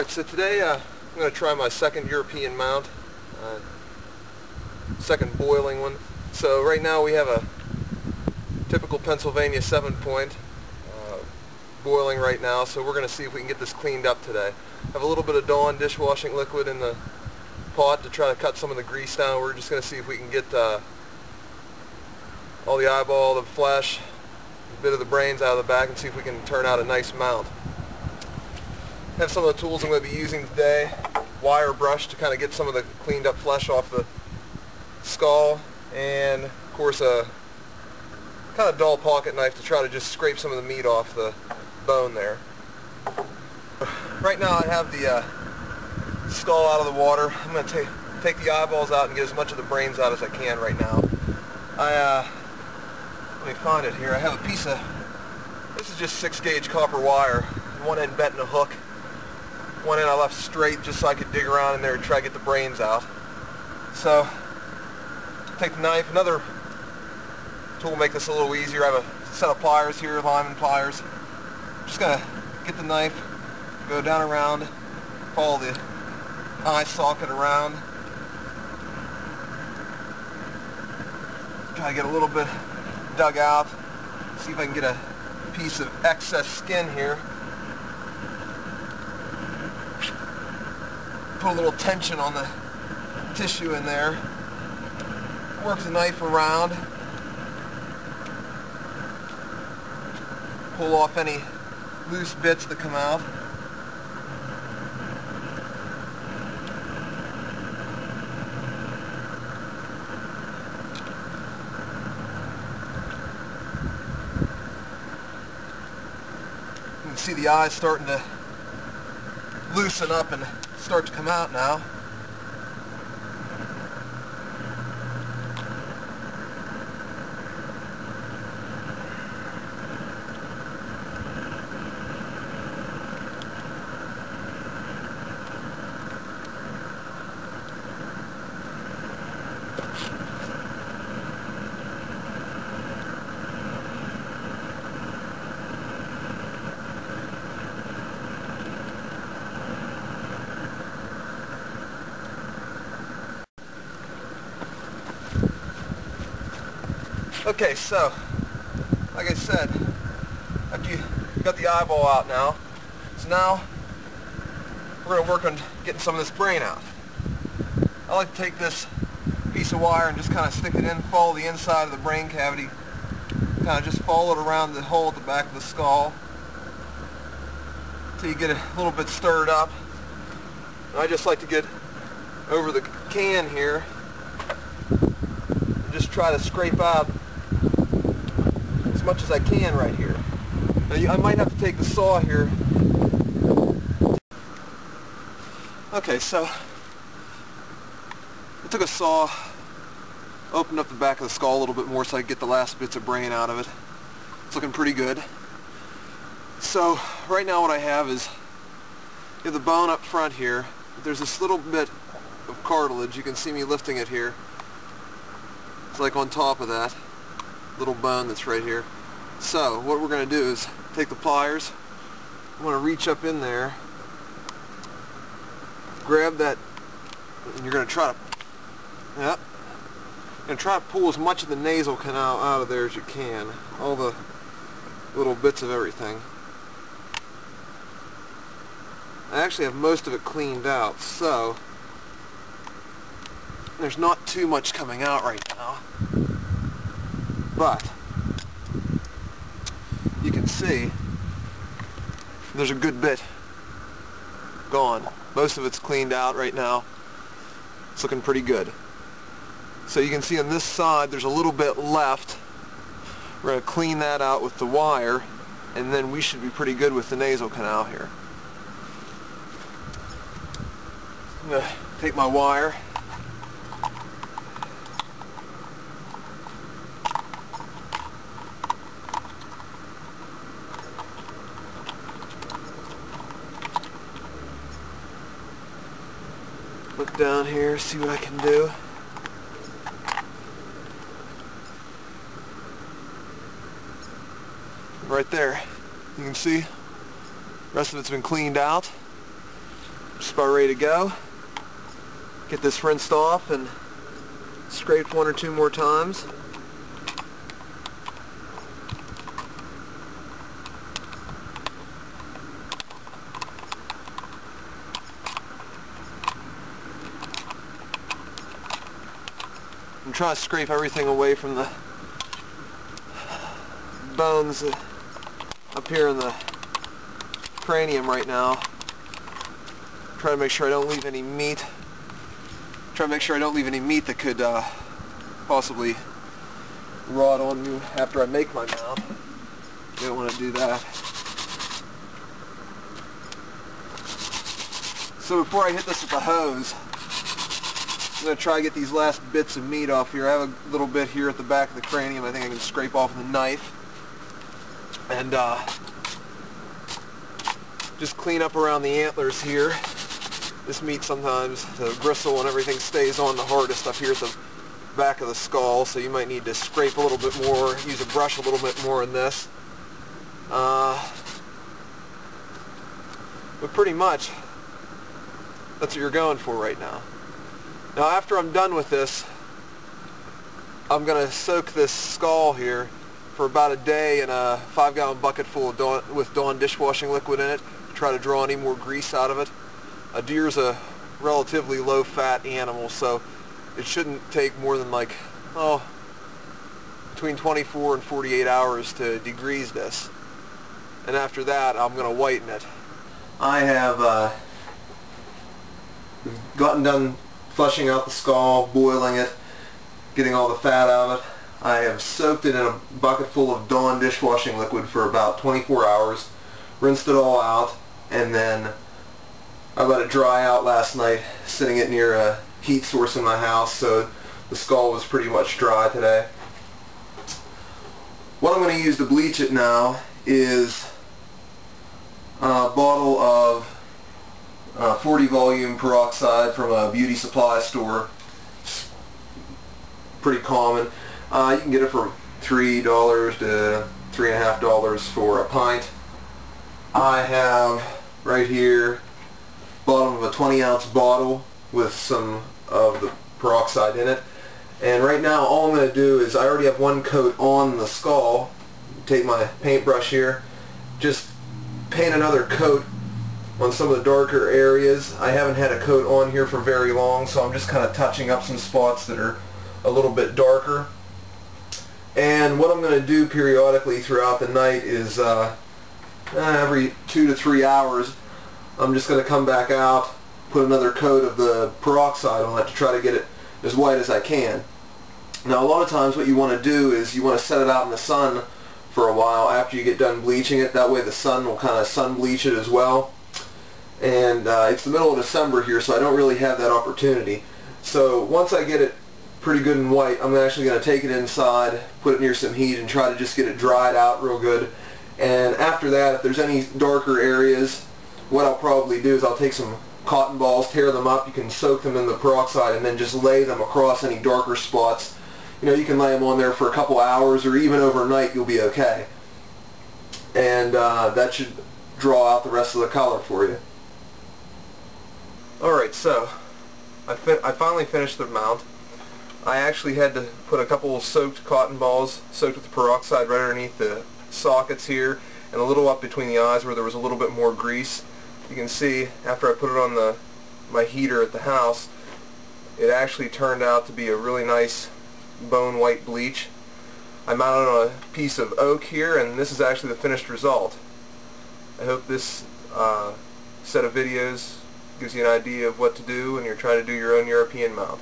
Alright, so today I'm going to try my second European mount, second boiling one. So right now we have a typical Pennsylvania 7-point boiling right now, so we're going to see if we can get this cleaned up today. I have a little bit of Dawn dishwashing liquid in the pot to try to cut some of the grease down. We're just going to see if we can get all the eyeball, the flesh, a bit of the brains out of the back, and see if we can turn out a nice mount. I have some of the tools I'm going to be using today. Wire brush to kind of get some of the cleaned up flesh off the skull, and of course a kind of dull pocket knife to try to just scrape some of the meat off the bone there. Right now I have the skull out of the water. I'm going to take the eyeballs out and get as much of the brains out as I can right now. Let me find it here. I have a piece of, this is just 6-gauge copper wire, one end bent in a hook. One end I left straight just so I could dig around in there and try to get the brains out. So, take the knife. Another tool will make this a little easier. I have a set of pliers here, lineman pliers. I'm just going to get the knife, go down around, follow the eye socket around. Try to get a little bit dug out. See if I can get a piece of excess skin here. Put a little tension on the tissue in there. Work the knife around. Pull off any loose bits that come out. You can see the eyes starting to loosen up and start to come out now. Okay, so, like I said, after you got the eyeball out now, so now we're going to work on getting some of this brain out. I like to take this piece of wire and just kind of stick it in, follow the inside of the brain cavity, kind of just follow it around the hole at the back of the skull until you get it a little bit stirred up. And I just like to get over the can here and just try to scrape out as much as I can right here. Now I might have to take the saw here. Okay, so I took a saw, opened up the back of the skull a little bit more so I could get the last bits of brain out of it. It's looking pretty good. So right now what I have is, you have the bone up front here. There's this little bit of cartilage. You can see me lifting it here. It's like on top of that little bone that's right here. So what we're going to do is take the pliers. I'm going to reach up in there, grab that, and you're going to try to, yep, you're going to try to pull as much of the nasal canal out of there as you can. All the little bits of everything. I actually have most of it cleaned out, so there's not too much coming out right now. But you can see there's a good bit gone. Most of it's cleaned out right now. It's looking pretty good. So you can see on this side there's a little bit left. We're going to clean that out with the wire, and then we should be pretty good with the nasal canal here. I'm going to take my wire, look down here, see what I can do. Right there, you can see the rest of it's been cleaned out. Just about ready to go. Get this rinsed off and scraped 1 or 2 more times. I'm trying to scrape everything away from the bones up here in the cranium right now. Try to make sure I don't leave any meat. Try to make sure I don't leave any meat that could possibly rot on me after I make my mount. Don't want to do that. So before I hit this with the hose, I'm going to try to get these last bits of meat off here. I have a little bit here at the back of the cranium I think I can scrape off with a knife. And just clean up around the antlers here. This meat sometimes, the gristle and everything stays on the hardest up here at the back of the skull, so you might need to scrape a little bit more, use a brush a little bit more in this. But pretty much, that's what you're going for right now. Now after I'm done with this, I'm going to soak this skull here for about a day in a 5-gallon bucket full of Dawn dishwashing liquid in it to try to draw any more grease out of it. A deer's a relatively low-fat animal, so it shouldn't take more than like, between 24 and 48 hours to degrease this. And after that, I'm going to whiten it. I have gotten done flushing out the skull, boiling it, getting all the fat out of it. I have soaked it in a bucket full of Dawn dishwashing liquid for about 24 hours, rinsed it all out, and then I let it dry out last night, sitting it near a heat source in my house, so the skull was pretty much dry today. What I'm going to use to bleach it now is a bottle of 40 volume peroxide from a beauty supply store. It's pretty common. You can get it for $3 to $3.50 for a pint. I have right here bottom of a 20-ounce bottle with some of the peroxide in it. And right now all I'm going to do is, I already have one coat on the skull. Take my paintbrush here, just paint another coat on some of the darker areas. I haven't had a coat on here for very long, so I'm just kind of touching up some spots that are a little bit darker. And what I'm going to do periodically throughout the night is every 2 to 3 hours, I'm just going to come back out, put another coat of the peroxide on it to try to get it as white as I can. Now a lot of times what you want to do is you want to set it out in the sun for a while after you get done bleaching it. That way the sun will kind of sun bleach it as well. And it's the middle of December here, so I don't really have that opportunity. So once I get it pretty good and white, I'm actually going to take it inside, put it near some heat, and try to just get it dried out real good. And after that, if there's any darker areas, what I'll probably do is I'll take some cotton balls, tear them up. You can soak them in the peroxide and then just lay them across any darker spots. You know, you can lay them on there for a couple hours or even overnight. You'll be okay. And that should draw out the rest of the color for you. Alright, so I finally finished the mount. I actually had to put a couple of soaked cotton balls, soaked with the peroxide, right underneath the sockets here and a little up between the eyes where there was a little bit more grease. You can see after I put it on my heater at the house, it actually turned out to be a really nice bone white bleach. I mounted on a piece of oak here, and this is actually the finished result. I hope this set of videos gives you an idea of what to do when you're trying to do your own European mount.